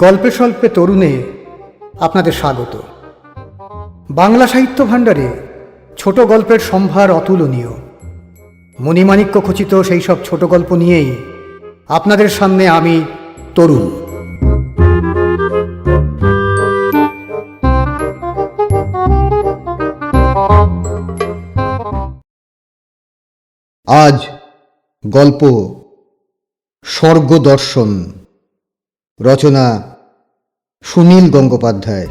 গল্পে স্বল্পে তরুণে আপনাদের স্বাগত। বাংলা সাহিত্য ভাণ্ডারে ছোট গল্পের সম্ভার অতুলনীয়। মণিমাণিক্য খচিত সেই সব ছোট গল্প নিয়েই আপনাদের সামনে আমি তরুণ। আজ গল্প স্বর্গদর্শন, রচনা সুনীল গঙ্গোপাধ্যায়।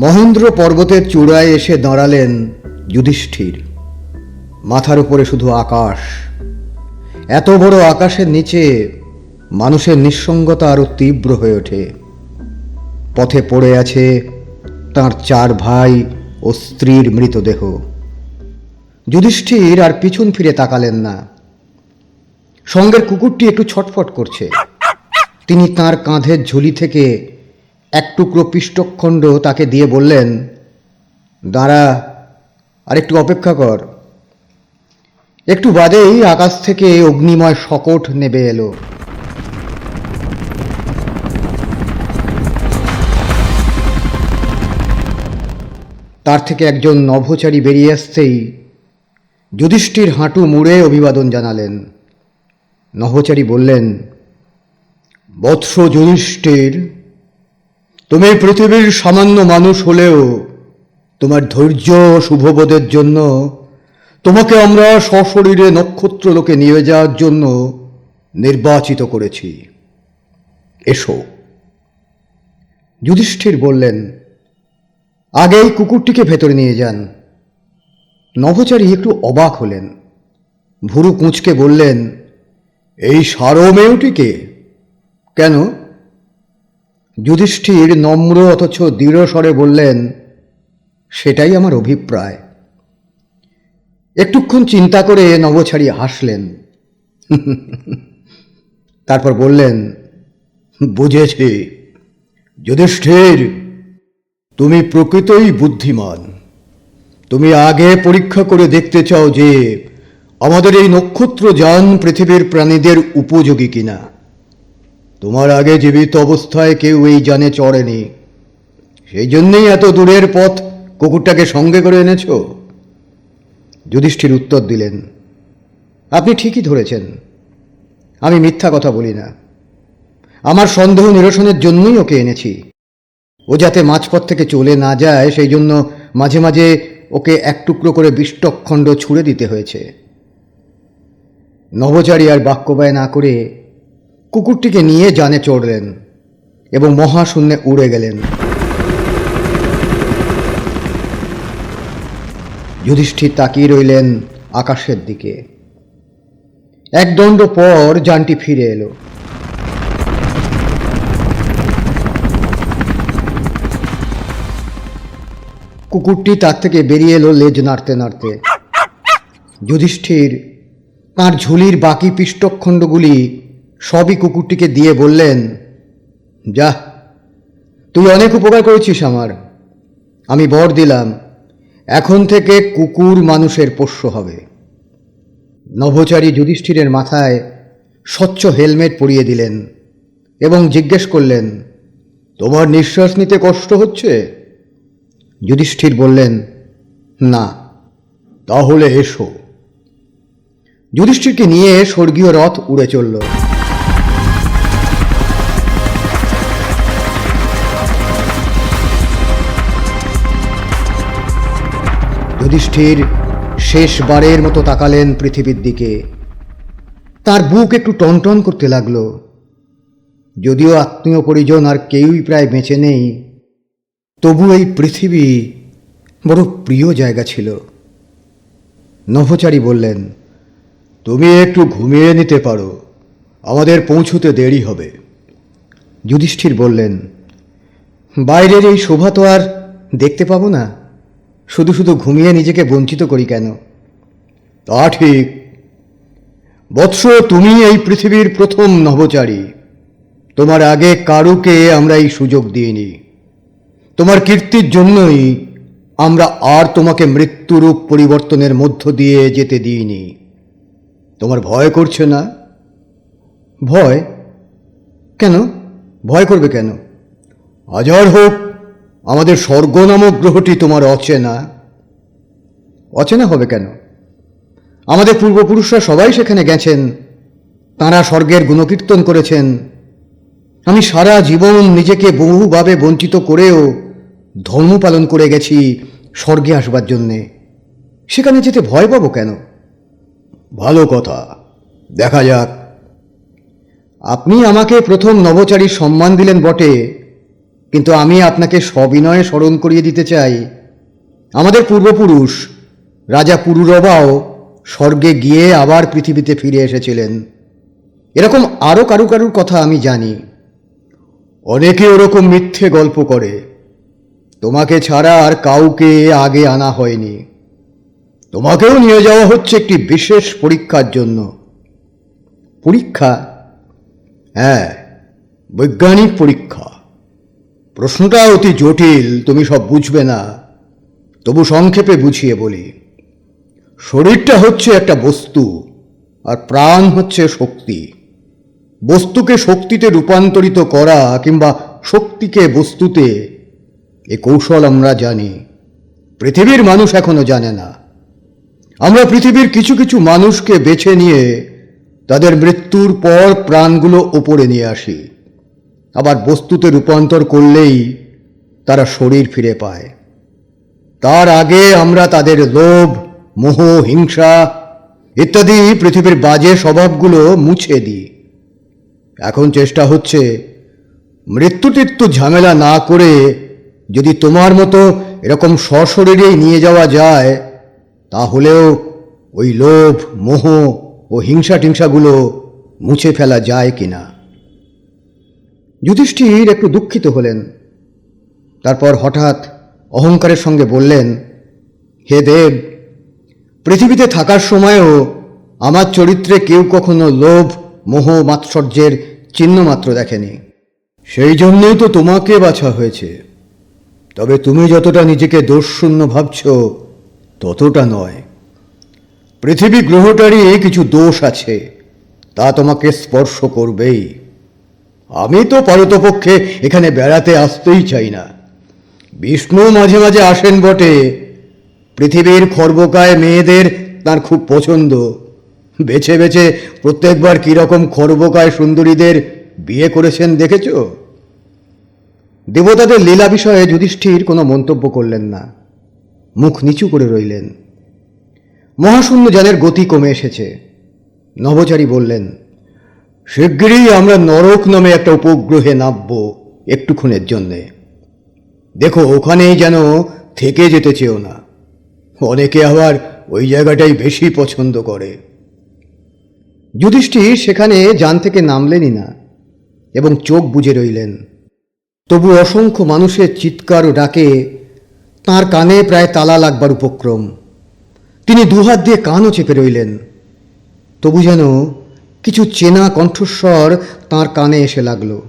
মহেন্দ্র পর্বতের চূড়ায় এসে দাঁড়ালেন যুধিষ্ঠির। মাথার উপরে শুধু আকাশ। এত বড় আকাশের নিচে মানুষের নিঃসঙ্গতা আরো তীব্র হয়ে ওঠে। পথে পড়ে আছে তাঁর 4 ভাই ও স্ত্রীর মৃতদেহ। যুধিষ্ঠির আর পিছন ফিরে তাকালেন না। সঙ্গের কুকুরটি একটু ছটফট করছে। তিনি তার কাঁধের ঝুলি থেকে এক টুকরো পিষ্টখণ্ড তাকে দিয়ে বললেন, দাঁড়া, আর একটু অপেক্ষা কর। একটু বাদেই আকাশ থেকে অগ্নিময় শকট নেবে এলো। তার থেকে একজন নভোচারী বেরিয়ে আসতেই যুধিষ্ঠির হাঁটু মুড়ে অভিবাদন জানালেন। নভোচারী বললেন, বৎস যুধিষ্ঠির, তুমি পৃথিবীর সামান্য মানুষ হলেও তোমার ধৈর্য ও শুভবোধের জন্য তোমাকে আমরা সশরীরে নক্ষত্রলোকে নিয়ে যাওয়ার জন্য নির্বাচিত করেছি। এসো। যুধিষ্ঠির বললেন, আগে এই কুকুরটিকে ভেতরে নিয়ে যান। নভোচারী একটু অবাক হলেন। ভুরু কুঁচকে বললেন, এই সারমেয়টিকে? কেন? যুধিষ্ঠির নম্র অথচ দৃঢ় স্বরে বললেন, সেটাই আমার অভিপ্রায়। একটুক্ষণ চিন্তা করে নভোচারী হাসলেন। তারপর বললেন, বুঝেছি যুধিষ্ঠির, তুমি প্রকৃতই বুদ্ধিমান। তুমি আগে পরীক্ষা করে দেখতে চাও যে আমাদের এই নক্ষত্রযান পৃথিবীর প্রাণীদের উপযোগী কিনা। তোমার আগে জীবিত অবস্থায় কেউ এই যানে চড়েনি, সেই জন্যেই এত দূরের পথ কুকুরটাকে সঙ্গে করে এনেছ। যুধিষ্ঠির উত্তর দিলেন, আপনি ঠিকই ধরেছেন, আমি মিথ্যা কথা বলি না। আমার সন্দেহ নিরসনের জন্যই ওকে এনেছি। ও যাতে মাঝপথ থেকে চলে না যায় সেই জন্য মাঝে মাঝে ওকে এক টুকরো করে পিষ্টখণ্ড ছুঁড়ে দিতে হয়েছে। নভোচারী আর বাক্য ব্যয় না করে কুকুরটিকে নিয়ে যানে চড়লেন এবং মহাশূন্যে উড়ে গেলেন। যুধিষ্ঠির তাকিয়ে রইলেন আকাশের দিকে। এক দণ্ড পর যানটি ফিরে এলো। কুকুরটি তার থেকে বেরিয়ে এলো লেজ নাড়তে নাড়তে। যুধিষ্ঠির তাঁর ঝুলির বাকি পিষ্টখণ্ডগুলি সবই কুকুরটিকে দিয়ে বললেন, যা, তুই অনেক উপকার করেছিস আমার। আমি বর দিলাম, এখন থেকে কুকুর মানুষের পোষ্য হবে। নভোচারী যুধিষ্ঠিরের মাথায় স্বচ্ছ হেলমেট পরিয়ে দিলেন এবং জিজ্ঞেস করলেন, তোমার নিঃশ্বাস নিতে কষ্ট হচ্ছে? যুধিষ্ঠির বললেন, না। তাহলে এসো। যুধিষ্ঠিরকে নিয়ে স্বর্গীয় রথ উড়ে চলল। যুধিষ্ঠির শেষবারের মতো তাকালেন পৃথিবীর দিকে। তার বুক একটু টনটন করতে লাগলো। যদিও আত্মীয় পরিজন আর কেউই প্রায় বেঁচে নেই, তবু এই পৃথিবী বড় প্রিয় জায়গা ছিল। নভোচারী বললেন, তুমি একটু ঘুমিয়ে নিতে পারো, আমাদের পৌঁছতে দেরি হবে। যুধিষ্ঠির বললেন, বাইরের এই শোভা তো আর দেখতে পাবো না, শুধু শুধু ঘুমিয়ে নিজেকে বঞ্চিত করি কেন? তা ঠিক। বৎস, তুমি এই পৃথিবীর প্রথম নভোচারী। তোমার আগে কারুকে আমরা এই সুযোগ দিইনি। তোমার কীর্তির জন্যই আমরা আর তোমাকে মৃত্যুরূপ পরিবর্তনের মধ্য দিয়ে যেতে দিইনি। তোমার ভয় করছে না? ভয় কেন? ভয় করবে কেন? হাজার হোক আমাদের স্বর্গ নামক গ্রহটি তোমার অচেনা। অচেনা হবে কেন? আমাদের পূর্বপুরুষরা সবাই সেখানে গেছেন, তাঁরা স্বর্গের গুণকীর্তন করেছেন। আমি সারা জীবন নিজেকে বহুভাবে বঞ্চিত করেও ধর্ম পালন করে গেছি স্বর্গে আসবার জন্যে। সেখানে যেতে ভয় পাবো কেন? ভালো কথা, দেখা যাক। আপনি আমাকে প্রথম নভোচারীর সম্মান দিলেন বটে, কিন্তু আমি আপনাকে সবিনয়ে স্মরণ করিয়ে দিতে চাই, আমাদের পূর্বপুরুষ রাজা পুরুরবাও স্বর্গে গিয়ে আবার পৃথিবীতে ফিরে এসেছিলেন। এরকম আরও কারুর কথা আমি জানি। অনেকে ওরকম মিথ্যে গল্প করে। তোমাকে ছাড়া আর কাউকে আগে আনা হয়নি। তোমাকেও নিয়ে যাওয়া হচ্ছে একটি বিশেষ পরীক্ষার জন্য। পরীক্ষা? হ্যাঁ, বৈজ্ঞানিক পরীক্ষা। প্রশ্নটা অতি জটিল, তুমি সব বুঝবে না, তবু সংক্ষেপে বুঝিয়ে বলি। শরীরটা হচ্ছে একটা বস্তু, আর প্রাণ হচ্ছে শক্তি। বস্তুকে শক্তিতে রূপান্তরিত করা কিংবা শক্তিকে বস্তুতে, এ কৌশল আমরা জানি, পৃথিবীর মানুষ এখনো জানে না। আমরা পৃথিবীর কিছু কিছু মানুষকে বেছে নিয়ে তাদের মৃত্যুর পর প্রাণগুলো ওপরে নিয়ে আসি, আবার বস্তুতে রূপান্তর করলেই তারা শরীর ফিরে পায়। তার আগে আমরা তাদের লোভ, মোহ, হিংসা ইত্যাদি পৃথিবীর বাজে স্বভাবগুলো মুছে দিই। এখন চেষ্টা হচ্ছে মৃত্যুটিত্যু ঝামেলা না করে যদি তোমার মতো এরকম সশরীরেই নিয়ে যাওয়া যায়, তাহলেও ওই লোভ, মোহ ও হিংসা টিংসাগুলো মুছে ফেলা যায় কিনা। যুধিষ্ঠির একটু দুঃখিত হলেন। তারপর হঠাৎ অহংকারের সঙ্গে বললেন, হে দেব, পৃথিবীতে থাকার সময়ও আমার চরিত্রে কেউ কখনো লোভ, মোহ, মাৎসর্যের চিহ্ন মাত্র দেখেনি। সেই জন্যই তো তোমাকে বাছা হয়েছে। তবে তুমি যতটা নিজেকে দোষশূন্য ভাবছ ততটা নয়। পৃথিবী গ্রহটারই কিছু দোষ আছে, তা তোমাকে স্পর্শ করবেই। আমি তো পারতপক্ষে এখানে বেড়াতে আসতেই চাই না। বিষ্ণু মাঝে মাঝে আসেন বটে। পৃথিবীর খর্বকায় মেয়েদের তার খুব পছন্দ। বেছে বেছে প্রত্যেকবার কীরকম খর্বকায় সুন্দরীদের বিয়ে করেছেন দেখেছ? দেবতাদের লীলা বিষয়ে যুধিষ্ঠির কোনো মন্তব্য করলেন না, মুখ নিচু করে রইলেন। মহাশূন্য যানের গতি কমে এসেছে। নভোচারী বললেন, শিগগিরই আমরা নরক নামে একটা উপগ্রহে নামব একটুক্ষণের জন্যে। দেখো, ওখানেই যেন থেকে যেতে চেও না। অনেকে আবার ওই জায়গাটাই বেশি পছন্দ করে। যুধিষ্ঠির সেখানে যান থেকে নামলেনই না এবং চোখ বুজে রইলেন। তবু অসংখ্য মানুষের চিৎকার ও ডাকে তাঁর কানে প্রায় তালা লাগবার উপক্রম। তিনি দুহাত দিয়ে কানও চেপে রইলেন। তবু যেন কিছু চেনা কণ্ঠস্বর তাঁর কানে এসে লাগল।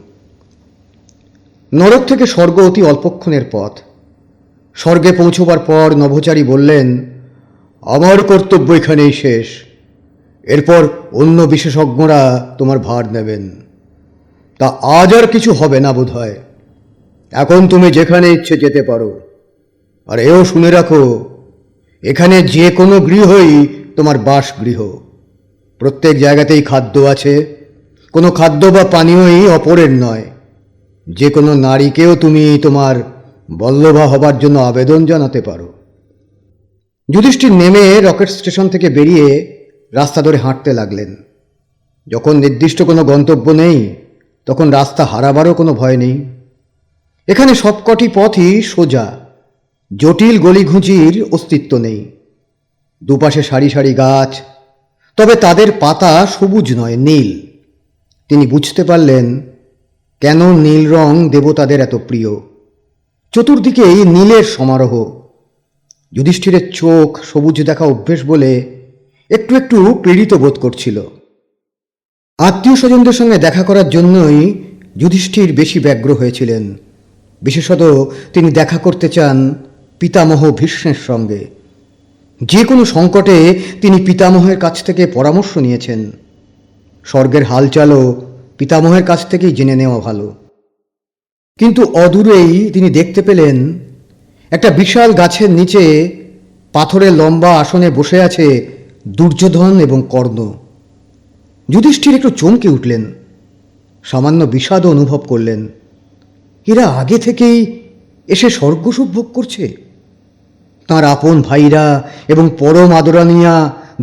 নরক থেকে স্বর্গ অতি অল্পক্ষণের পথ। স্বর্গে পৌঁছবার পর নভোচারী বললেন, আমার কর্তব্য এখানেই শেষ। এরপর অন্য বিশেষজ্ঞরা তোমার ভার নেবেন। তা আজ আর কিছু হবে না বোধ হয়। এখন তুমি যেখানে ইচ্ছে যেতে পারো। আর এও শুনে রাখো, এখানে যে কোনো গৃহই তোমার বাসগৃহ। প্রত্যেক জায়গাতেই খাদ্য আছে। কোনো খাদ্য বা পানীয়ই অপরের নয়। যে কোনো নারীকেও তুমি তোমার বল্লভা হবার জন্য আবেদন জানাতে পারো। যুধিষ্ঠির নেমে রকেট স্টেশন থেকে বেরিয়ে রাস্তা ধরে হাঁটতে লাগলেন। যখন নির্দিষ্ট কোনো গন্তব্য নেই, তখন রাস্তা হারাবারও কোনো ভয় নেই। এখানে সবকটি পথই সোজা, জটিল গলিঘুঁচির অস্তিত্ব নেই। দুপাশে সারি সারি গাছ, তবে তাদের পাতা সবুজ নয়, নীল। তিনি বুঝতে পারলেন কেন নীল রং দেবতাদের এত প্রিয়। চতুর্দিকেই নীলের সমারোহ। যুধিষ্ঠিরের চোখ সবুজ দেখা অভ্যেস বলে একটু একটু পীড়িত বোধ করছিল। আত্মীয় স্বজনদের সঙ্গে দেখা করার জন্যই যুধিষ্ঠির বেশি ব্যগ্র হয়েছিলেন। বিশেষত তিনি দেখা করতে চান পিতামহ ভীষ্মের সঙ্গে। যে কোনো সংকটে তিনি পিতামহের কাছ থেকে পরামর্শ নিয়েছেন। স্বর্গের হালচালও পিতামহের কাছ থেকেই জেনে নেওয়া ভালো। কিন্তু অদূরেই তিনি দেখতে পেলেন একটা বিশাল গাছের নিচে পাথরের লম্বা আসনে বসে আছে দুর্যোধন এবং কর্ণ। যুধিষ্ঠির একটু চমকে উঠলেন, সামান্য বিষাদও অনুভব করলেন। এরা আগে থেকেই এসে স্বর্গসুখ ভোগ করছে। তাঁর আপন ভাইরা এবং পরম আদরানিয়া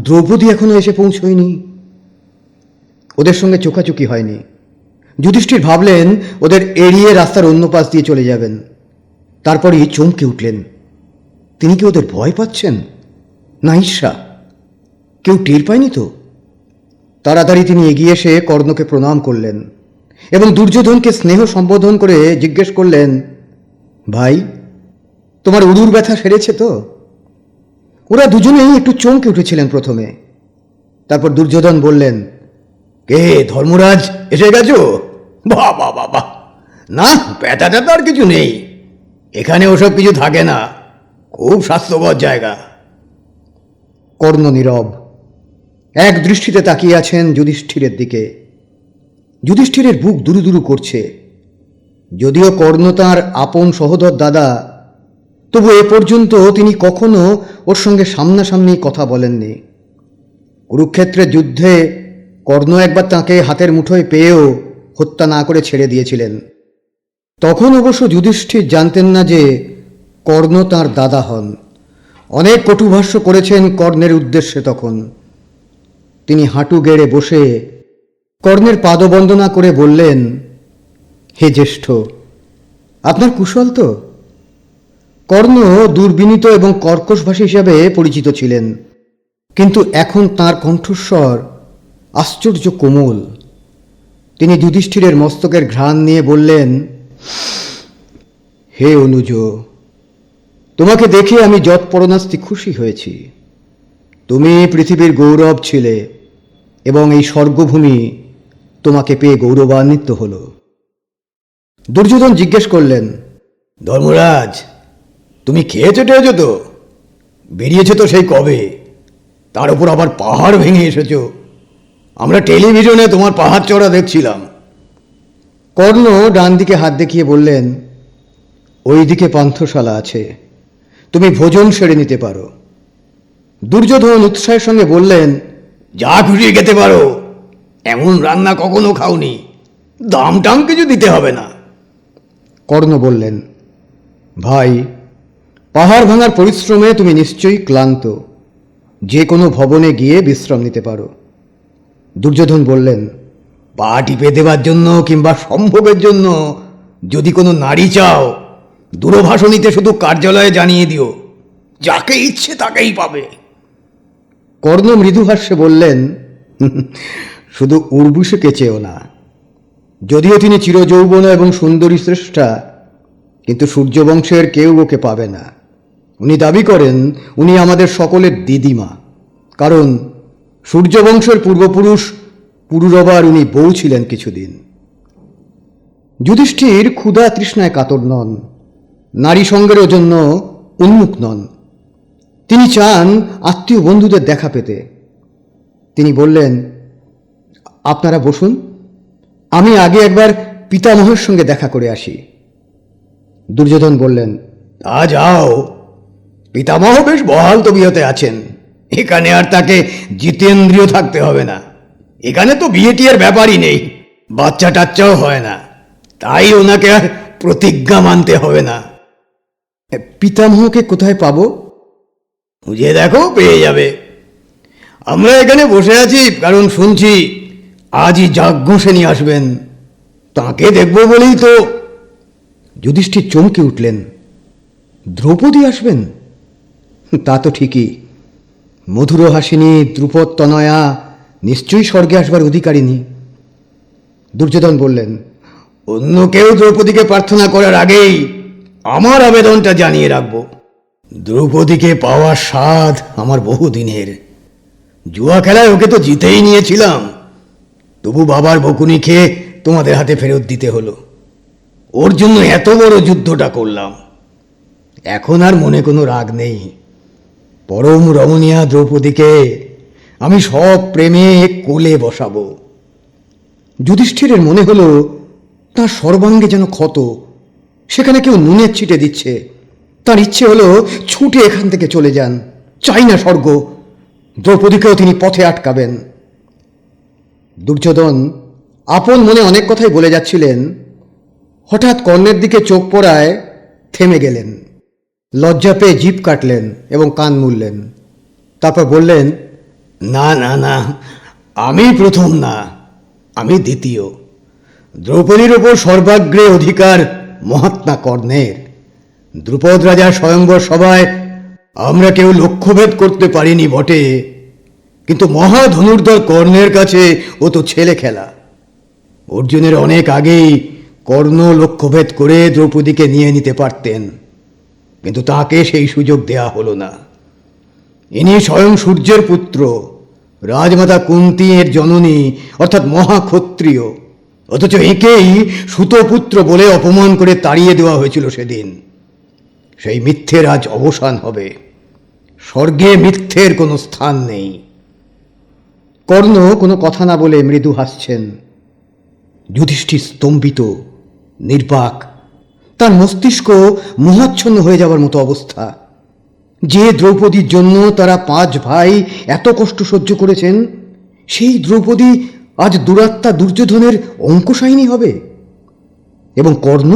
দ্রৌপদী এখনো এসে পৌঁছয়নি। ওদের সঙ্গে চোখাচোখি হয়নি। যুধিষ্ঠির ভাবলেন ওদের এড়িয়ে রাস্তার অন্য পাশ দিয়ে চলে যাবেন। তারপরই চমকে উঠলেন, তিনি কি ওদের ভয় পাচ্ছেন না ঈর্ষা? কেউ টের পায়নি তো? তাড়াতাড়ি তিনি এগিয়ে এসে কর্ণকে প্রণাম করলেন এবং দুর্যোধনকে স্নেহ সম্বোধন করে জিজ্ঞেস করলেন, ভাই, তোমার উরুর ব্যথা সেরেছে তো? ওরা দুজনেই একটু চমকে উঠেছিলেন প্রথমে। তারপর দুর্যোধন বললেন, কে ধর্মরাজ, এসে গেছো? বাহ বাহ বাহ বাহ, না ব্যথাটা তো আর কিছু নেই, এখানে ওসব কিছু থাকে না, খুব স্বাস্থ্যকর জায়গা। কর্ণ নীরব, এক দৃষ্টিতে তাকিয়ে আছেন যুধিষ্ঠিরের দিকে। যুধিষ্ঠিরের বুক দুরু দুরু করছে। যদিও কর্ণ তাঁর আপন সহোদর দাদা, তবু এ পর্যন্ত তিনি কখনো ওর সঙ্গে সামনাসামনি কথা বলেননি। কুরুক্ষেত্রের যুদ্ধে কর্ণ একবার তাঁকে হাতের মুঠোয় পেয়েও হত্যা না করে ছেড়ে দিয়েছিলেন। তখন অবশ্য যুধিষ্ঠির জানতেন না যে কর্ণ তাঁর দাদা হন। অনেক কটুভাষ্য করেছেন কর্ণের উদ্দেশ্যে। তখন তিনি হাঁটু গেড়ে বসে কর্ণের পাদবন্দনা করে বললেন, হে জ্যেষ্ঠ, আপনার কুশল তো? কর্ণ দুর্বিনীত এবং কর্কশভাষী হিসাবে পরিচিত ছিলেন, কিন্তু এখন তাঁর কণ্ঠস্বর আশ্চর্য কোমল। তিনি যুধিষ্ঠিরের মস্তকের ঘ্রাণ নিয়ে বললেন, হে অনুজ, তোমাকে দেখে আমি যৎপরণাস্তি খুশি হয়েছি। তুমি পৃথিবীর গৌরব ছিলে এবং এই স্বর্গভূমি তোমাকে পেয়ে গৌরবান্বিত হল। দুর্যোধন জিজ্ঞেস করলেন, ধর্মরাজ, তুমি খেয়েছো টেয়েছো তো? বেরিয়েছো তো সেই কবে, তার উপর আবার পাহাড় ভেঙে এসেছো। আমরা টেলিভিশনে তোমার পাহাড় চড়া দেখছিলাম। কর্ণ ডান দিকে হাত দেখিয়ে বললেন, ওই দিকে পান্থশালা আছে, তুমি ভোজন সেরে নিতে পারো। দুর্যোধন উৎসাহের সঙ্গে বললেন, যা খুশি খেতে পারো, এমন রান্না কখনো খাওনি, দাম টাম কিছু দিতে হবে না। কর্ণ বললেন, ভাই, পাহাড় ভাঙার পরিশ্রমে তুমি নিশ্চয়ই ক্লান্ত, যে কোনো ভবনে গিয়ে বিশ্রাম নিতে পারো। দুর্যোধন বললেন, পা টিপে দেবার জন্য কিংবা সম্ভোগের জন্য যদি কোনো নারী চাও, দূরভাষণীতে শুধু কার্যালয়ে জানিয়ে দিও, যাকে ইচ্ছে তাকেই পাবে। কর্ণ মৃদুহাস্যে বললেন, শুধু উর্বশীকে চেয়েও না। যদিও তিনি চিরযৌবনা এবং সুন্দরী শ্রেষ্ঠা, কিন্তু সূর্যবংশের কেউ ওকে পাবে না। উনি দাবি করেন উনি আমাদের সকলের দিদিমা, কারণ সূর্যবংশের পূর্বপুরুষ পুরুরবার উনি বউ ছিলেন কিছুদিন। যুধিষ্ঠির ক্ষুধা তৃষ্ণায় কাতর নন, নারী সঙ্গেরও জন্য উন্মুখ নন। তিনি চান আত্মীয় বন্ধুদের দেখা পেতে। তিনি বললেন, আপনারা বসুন, আমি আগে একবার পিতামহের সঙ্গে দেখা করে আসি। দুর্যোধন বললেন, তা যাও, পিতামহ বেশ বহাল তবিয়তে আছেন, এখানে আর তাকে জিতেন্দ্রিয় থাকতে হবে না। এখানে তো বিয়ে টিয়ের ব্যাপারই নেই, বাচ্চা টাচ্চাও হয় না, তাই ওনাকে আর প্রতিজ্ঞা মানতে হবে না। পিতামহকে কোথায় পাবো? খুঁজে দেখো, পেয়ে যাবে। আমরা এখানে বসে আছি কারণ শুনছি আজই যাজ্ঞসেনী আসবেন, তাকে দেখব বলেই তো। যুধিষ্ঠির চমকে উঠলেন, দ্রৌপদী আসবেন? তা তো ঠিকই, মধুরহাসিনী দ্রুপদ তনয়া নিশ্চয়ই স্বর্গে আসবার অধিকারিণী। দুর্যোধন বললেন, অন্য কেউ দ্রৌপদীকে প্রার্থনা করার আগেই আমার আবেদনটা জানিয়ে রাখব। দ্রৌপদীকে পাওয়ার স্বাদ আমার বহুদিনের। জুয়া খেলায় ওকে তো জিতেই নিয়েছিলাম, তবু বাবার বকুনি খেয়ে তোমাদের হাতে ফেরত দিতে হলো। ওর জন্য এত বড় যুদ্ধটা করলাম, এখন আর মনে কোনো রাগ নেই। পরম রমণীয়া দ্রৌপদীকে আমি সব প্রেমে কোলে বসাবো। যুধিষ্ঠিরের মনে হলো তার সর্বাঙ্গে যেন ক্ষত, সেখানে কেউ নুনের ছিটে দিচ্ছে। তার ইচ্ছে হলো ছুটে এখান থেকে চলে যান, চাই না স্বর্গ। দ্রৌপদীকেও তিনি পথে আটকাবেন। দুর্যোধন আপন মনে অনেক কথাই বলে যাচ্ছিলেন, হঠাৎ কর্ণের দিকে চোখ পড়ায় থেমে গেলেন। লজ্জা পেয়ে জিভ কাটলেন এবং কান মুড়লেন। তারপর বললেন, না না না, আমি প্রথম না, আমি দ্বিতীয়। দ্রৌপদীর ওপর সর্বাগ্রে অধিকার মহাত্মা কর্ণের। দ্রুপদ রাজার স্বয়ংবর সভায় আমরা কেউ লক্ষ্যভেদ করতে পারিনি বটে, কিন্তু মহাধনুর্ধর কর্ণের কাছে ও তো ছেলে খেলা। অর্জুনের অনেক আগেই কর্ণ লক্ষ্যভেদ করে দ্রৌপদীকে নিয়ে নিতে পারতেন, কিন্তু তাকে সেই সুযোগ দেয়া হলো না। ইনি স্বয়ং সূর্যের পুত্র, রাজমাতা কুন্তী এর জননী, অর্থাৎ মহাক্ষত্রিয়, অথচ একেই সুতপুত্র বলে অপমান করে তাড়িয়ে দেওয়া হয়েছিল সেদিন। সেই মিথ্যের আজ অবসান হবে। স্বর্গে মিথ্যের কোনো স্থান নেই। কর্ণ কোনো কথা না বলে মৃদু হাসছেন। যুধিষ্ঠির স্তম্ভিত, নির্বাক। তার মস্তিষ্ক মোহাচ্ছন্ন হয়ে যাবার মতো অবস্থা। যে দ্রৌপদীর জন্য তারা 5 ভাই এত কষ্ট সহ্য করেছেন, সেই দ্রৌপদী আজ দুরাত্মা দুর্যোধনের অঙ্কশায়িনী হবে। এবং কর্ণ,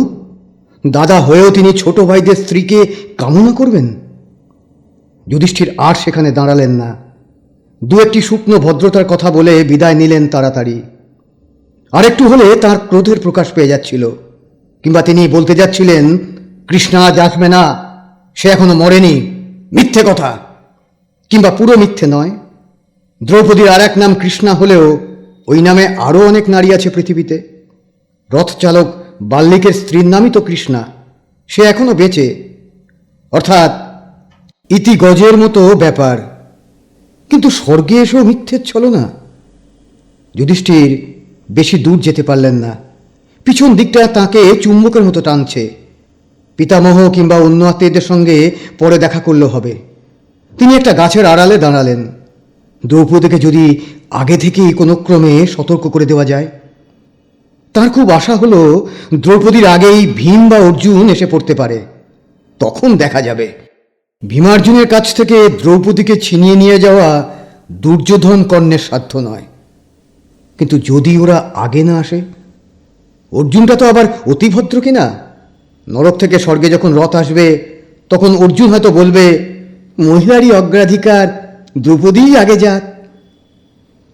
দাদা হয়েও তিনি ছোট ভাইদের স্ত্রীকে কামনা করবেন। যুধিষ্ঠির আর সেখানে দাঁড়ালেন না। দু একটি শুকনো ভদ্রতার কথা বলে বিদায় নিলেন তাড়াতাড়ি। আরেকটু হলে তার ক্রোধের প্রকাশ পেয়ে যাচ্ছিল, কিংবা তিনি বলতে যাচ্ছিলেন, কৃষ্ণা আজ আসবে না, সে এখনো মরেনি, মিথ্যে কথা। কিংবা পুরো মিথ্যে নয়, দ্রৌপদীর আর এক নাম কৃষ্ণা হলেও ওই নামে আরও অনেক নারী আছে পৃথিবীতে। রথচালক বাল্মীকের স্ত্রীর নামই তো কৃষ্ণা, সে এখনো বেঁচে। অর্থাৎ ইতি গজের মতো ব্যাপার। কিন্তু স্বর্গে এসেও মিথ্যের ছলনা। যুধিষ্ঠির বেশি দূর যেতে পারলেন না। পিছন দিকটা তাকে চুম্বকের মতো টানছে। পিতামহ কিংবা অন্য আত্মীয়দের সঙ্গে পরে দেখা করলেও হবে। তিনি একটা গাছের আড়ালে দাঁড়ালেন। দ্রৌপদীকে যদি আগে থেকেই কোনো ক্রমে সতর্ক করে দেওয়া যায়। তার খুব আশা হলো দ্রৌপদীর আগেই ভীম বা অর্জুন এসে পড়তে পারে, তখন দেখা যাবে। ভীমার্জুনের কাছ থেকে দ্রৌপদীকে ছিনিয়ে নিয়ে যাওয়া দুর্যোধন কর্ণের সাধ্য নয়। কিন্তু যদি ওরা আগে না আসে, অর্জুনটা তো আবার অতিভদ্র কিনা। নরক থেকে স্বর্গে যখন রথ আসবে, তখন অর্জুন হয়তো বলবে, মহিলারই অগ্রাধিকার, দ্রৌপদীই আগে যাক।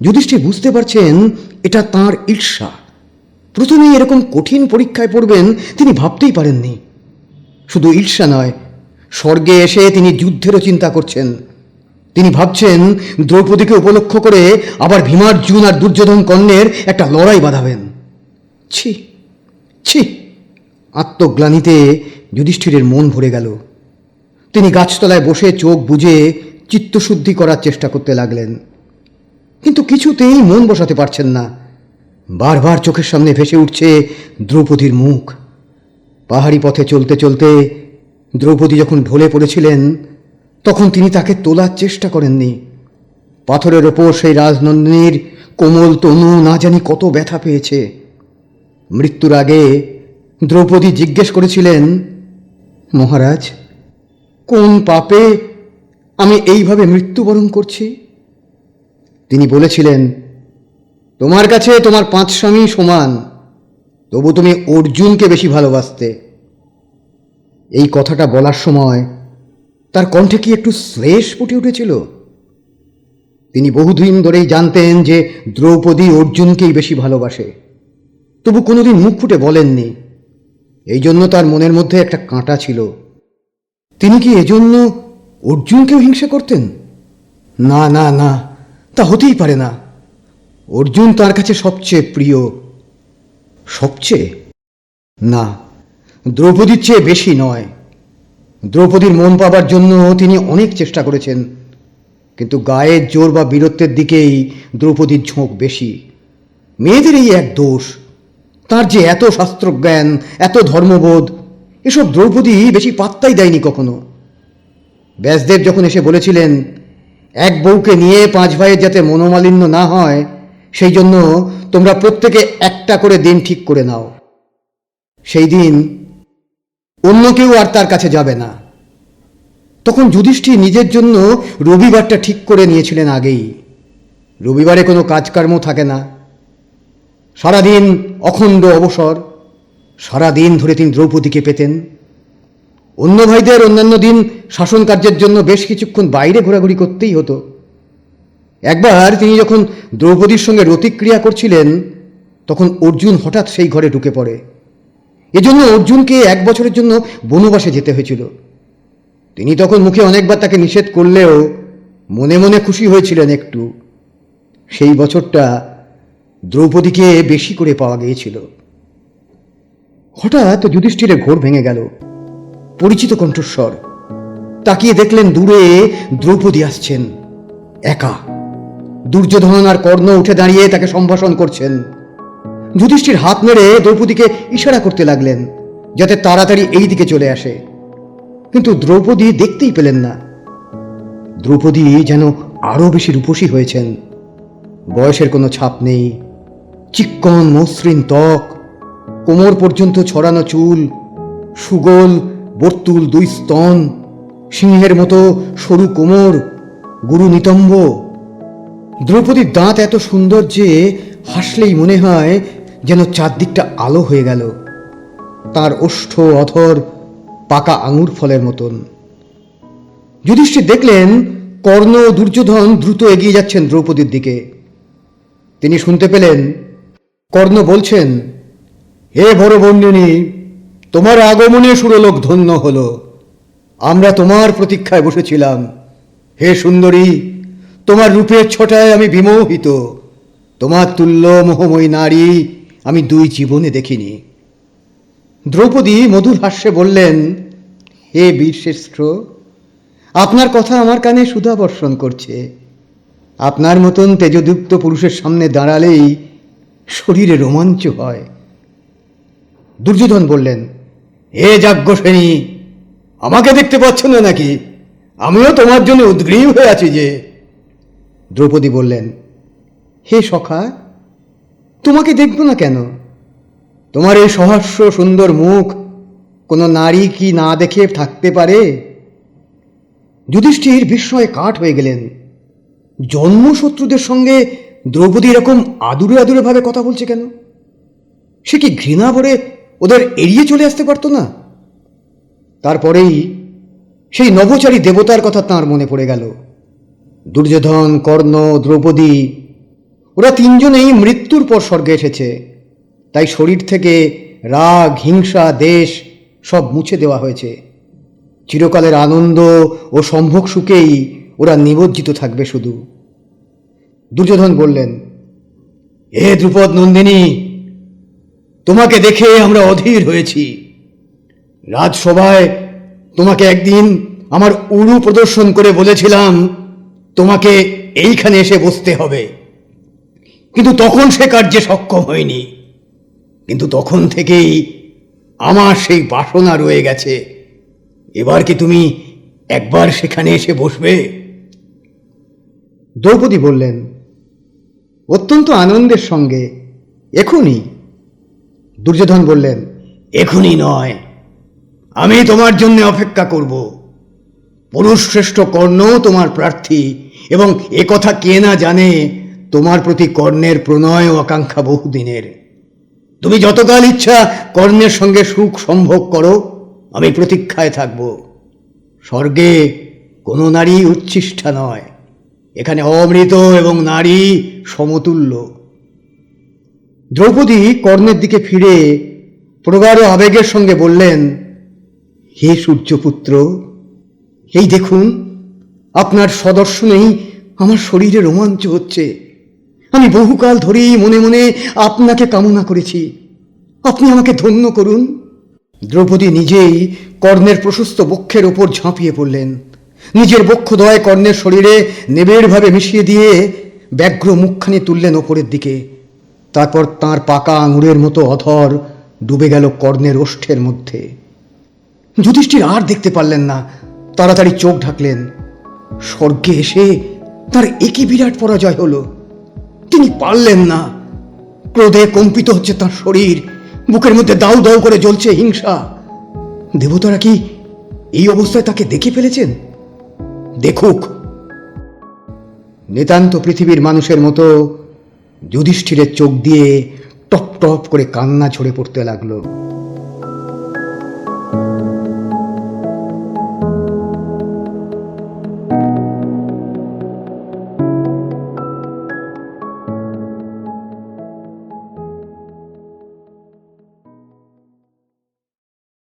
যুধিষ্ঠির বুঝতে পারছেন এটা তাঁর ঈর্ষা। প্রথমেই এরকম কঠিন পরীক্ষায় পড়বেন তিনি ভাবতেই পারেননি। শুধু ঈর্ষা নয়, স্বর্গে এসে তিনি যুদ্ধেরও চিন্তা করছেন। তিনি ভাবছেন দ্রৌপদীকে উপলক্ষ করে আবার ভীমার্জুন আর দুর্যোধন কর্ণের একটা লড়াই বাঁধাবেন। ছি ছি! আত্মগ্লানিতে যুধিষ্ঠিরের মন ভরে গেল। তিনি গাছতলায় বসে চোখ বুজে চিত্তশুদ্ধি করার চেষ্টা করতে লাগলেন, কিন্তু কিছুতেই মন বসাতে পারছেন না। বারবার চোখের সামনে ভেসে উঠছে দ্রৌপদীর মুখ। পাহাড়ি পথে চলতে চলতে দ্রৌপদী যখন ঢলে পড়েছিলেন, তখন তিনি তাকে তোলার চেষ্টা করেননি। পাথরের ওপর সেই রাজনন্দিনীর কোমল তনু না জানি কত ব্যথা পেয়েছে। মৃত্যুর আগে দ্রৌপদী জিজ্ঞেস করেছিলেন, মহারাজ, কোন পাপে আমি এইভাবে মৃত্যুবরণ করছি? তিনি বলেছিলেন, তোমার কাছে তোমার 5 স্বামী সমান, তবু তুমি অর্জুনকে বেশি ভালোবাসতে। এই কথাটা বলার সময় তার কণ্ঠে কি একটু শ্লেষ ফুটে উঠেছিল? তিনি বহুদিন ধরেই জানতেন যে দ্রৌপদী অর্জুনকেই বেশি ভালোবাসে, তবু কোনোদিন মুখ ফুটে বলেননি। এই জন্য তার মনের মধ্যে একটা কাঁটা ছিল। তিনি কি এজন্য অর্জুনকেও হিংসা করতেন? না না না, তা হতেই পারে না। অর্জুন তার কাছে সবচেয়ে প্রিয়। সবচেয়ে না, দ্রৌপদীর চেয়ে বেশি নয়। দ্রৌপদীর মন পাবার জন্য তিনি অনেক চেষ্টা করেছেন, কিন্তু গায়ের জোর বা বীরত্বের দিকেই দ্রৌপদীর ঝোঁক বেশি। মেয়েদের এই এক দোষ, তার যে এত শাস্ত্রজ্ঞান, এত ধর্মবোধ, এসব দ্রৌপদী বেশি পাত্তাই দেয়নি কখনো। ব্যাসদেব যখন এসে বলেছিলেন এক বউকে নিয়ে 5 ভাইয়ের যাতে মনোমালিন্য না হয় সেই জন্য তোমরা প্রত্যেকে একটা করে দিন ঠিক করে নাও, সেই দিন অন্য কেউ আর তার কাছে যাবে না, তখন যুধিষ্ঠির নিজের জন্য রবিবারটা ঠিক করে নিয়েছিলেন আগেই। রবিবারে কোনো কাজকর্ম থাকে না, সারাদিন অখণ্ড অবসর, সারাদিন ধরে তিনি দ্রৌপদীকে পেতেন। অন্য ভাইদের অন্যান্য দিন শাসন কার্যের জন্য বেশ কিছুক্ষণ বাইরে ঘোরাঘুরি করতেই হতো। একবার তিনি যখন দ্রৌপদীর সঙ্গে রতিক্রিয়া করছিলেন তখন অর্জুন হঠাৎ সেই ঘরে ঢুকে পড়ে। এজন্য অর্জুনকে 1 বছরের জন্য বনবাসে যেতে হয়েছিল। তিনি তখন মুখে অনেকবার তাকে নিষেধ করলেও মনে মনে খুশি হয়েছিলেন একটু। সেই বছরটা দ্রৌপদীকে বেশি করে পাওয়া গিয়েছিল। হঠাৎ যুধিষ্ঠিরের ঘোর ভেঙে গেল। পরিচিত কণ্ঠস্বর। তাকিয়ে দেখলেন দূরে দ্রৌপদী আসছেন একা। দুর্যোধন আর কর্ণ উঠে দাঁড়িয়ে তাকে সম্ভাষণ করছেন। যুধিষ্ঠির হাত নেড়ে দ্রৌপদীকে ইশারা করতে লাগলেন যাতে তাড়াতাড়ি এই দিকে চলে আসে, কিন্তু দ্রৌপদী দেখতেই পেলেন না। দ্রৌপদী যেন আরো বেশি রূপসী হয়েছেন। বয়সের কোনো ছাপ নেই, চিক্কন মসৃণ ত্বক, কোমর পর্যন্ত ছড়ানো চুল, সুগোল বর্তুল 2 স্তন, সিংহের মতো সরু কোমর, গুরু নিতম্ব। দ্রৌপদীর দাঁত এত সুন্দর যে হাসলেই মনে হয় যেন চারদিকটা আলো হয়ে গেল। তার ওষ্ঠ অধর পাকা আঙুর ফলের মতন। যুধিষ্ঠির দেখলেন কর্ণ ও দুর্যোধন দ্রুত এগিয়ে যাচ্ছেন দ্রৌপদীর দিকে। তিনি শুনতে পেলেন কর্ণ বলছেন, হে বরবর্ণিনী, তোমার আগমনে সুরলোক ধন্য হল। আমরা তোমার প্রতীক্ষায় বসেছিলাম। হে সুন্দরী, তোমার রূপের ছটায় আমি বিমোহিত। তোমার তুল্য মোহময়ী নারী আমি 2 জীবনে দেখিনি। দ্রৌপদী মধুর হাস্যে বললেন, হে বীরশ্রেষ্ঠ, আপনার কথা আমার কানে সুধা বর্ষণ করছে। আপনার মতন তেজদীপ্ত পুরুষের সামনে দাঁড়ালেই শরীরে রোমাঞ্চ হয়। দুর্যোধন বললেন, হে যাজ্ঞসেনী, আমাকে দেখতে পাচ্ছ না নাকি? আমিও তোমার জন্য উদ্গ্রীব হয়ে আছি যে। দ্রৌপদী বললেন, হে সখা, তোমাকে দেখব না কেন? তোমার এই সহাস্য সুন্দর মুখ কোনো নারী কি না দেখে থাকতে পারে? যুধিষ্ঠির বিস্ময়ে কাঠ হয়ে গেলেন। জন্মশত্রুদের সঙ্গে দ্রৌপদী এরকম আদুরে আদুরে ভাবে কথা বলছে কেন? সে কি ঘৃণা ভরে ওদের এড়িয়ে চলে আসতে পারত না? তারপরেই সেই নভোচারী দেবতার কথা তাঁর মনে পড়ে গেল। দুর্যোধন, কর্ণ, দ্রৌপদী ওরা 3 জনেই মৃত্যুর পর স্বর্গে এসেছে, তাই শরীর থেকে রাগ, হিংসা, দেশ সব মুছে দেওয়া হয়েছে। চিরকালের আনন্দ ও সম্ভোগ সুখেই ওরা নিমজ্জিত থাকবে শুধু। দুর্যোধন বললেন, হে দ্রুপদ নন্দিনী, তোমাকে দেখে আমরা অধীর হয়েছি। রাজসভায় তোমাকে একদিন আমার উরু প্রদর্শন করে বলেছিলাম তোমাকে এইখানে এসে বসতে হবে, কিন্তু তখন সে কার্যে সক্ষম হয়নি। কিন্তু তখন থেকেই আমার সেই বাসনা রয়ে গেছে। এবার কি তুমি একবার সেখানে এসে বসবে? দ্রৌপদী বললেন, অত্যন্ত আনন্দের সঙ্গে, এখনই। দুর্যোধন বললেন, এখনই নয়, আমি তোমার জন্য অপেক্ষা করব। পুরুষ শ্রেষ্ঠ কর্ণ তোমার প্রার্থী, এবং একথা কে না জানে তোমার প্রতি কর্ণের প্রণয় ও আকাঙ্ক্ষা বহুদিনের। তুমি যতকাল ইচ্ছা কর্ণের সঙ্গে সুখ সম্ভোগ করো, আমি প্রতীক্ষায় থাকব। স্বর্গে কোনো নারী উচ্ছিষ্টা নয়, এখানে অমৃত এবং নারী সমতুল্য। দ্রৌপদী কর্ণের দিকে ফিরে প্রগাঢ় আবেগের সঙ্গে বললেন, হে সূর্যপুত্র, এই দেখুন, আপনার সদর্শনেই আমার শরীরে রোমাঞ্চ হচ্ছে। আমি বহুকাল ধরেই মনে মনে আপনাকে কামনা করেছি, আপনি আমাকে ধন্য করুন। দ্রৌপদী নিজেই কর্ণের প্রশস্ত বক্ষের ওপর ঝাঁপিয়ে পড়লেন। নিজের বক্ষদ্বয় কর্ণের শরীরে নিবিড়ভাবে মিশিয়ে দিয়ে ব্যগ্র মুখখানি তুললেন ওপরের দিকে। তারপর তাঁর পাকা আঙুরের মতো অধর ডুবে গেল কর্ণের ওষ্ঠের মধ্যে। যুধিষ্ঠির আর দেখতে পারলেন না, তাড়াতাড়ি চোখ ঢাকলেন। স্বর্গে এসে তার একই বিরাট পরাজয় হলো। তিনি পারলেন না। ক্রোধে কম্পিত হচ্ছে তার শরীর, বুকের মধ্যে দাউ দাউ করে জ্বলছে হিংসা। দেবতারা কি এই অবস্থায় তাকে দেখে ফেলেছেন? দেখুক। নিতান্ত পৃথিবীর মানুষের মতো যুধিষ্ঠিরের চোখ দিয়ে টপ টপ করে কান্না ঝরে পড়তে লাগলো।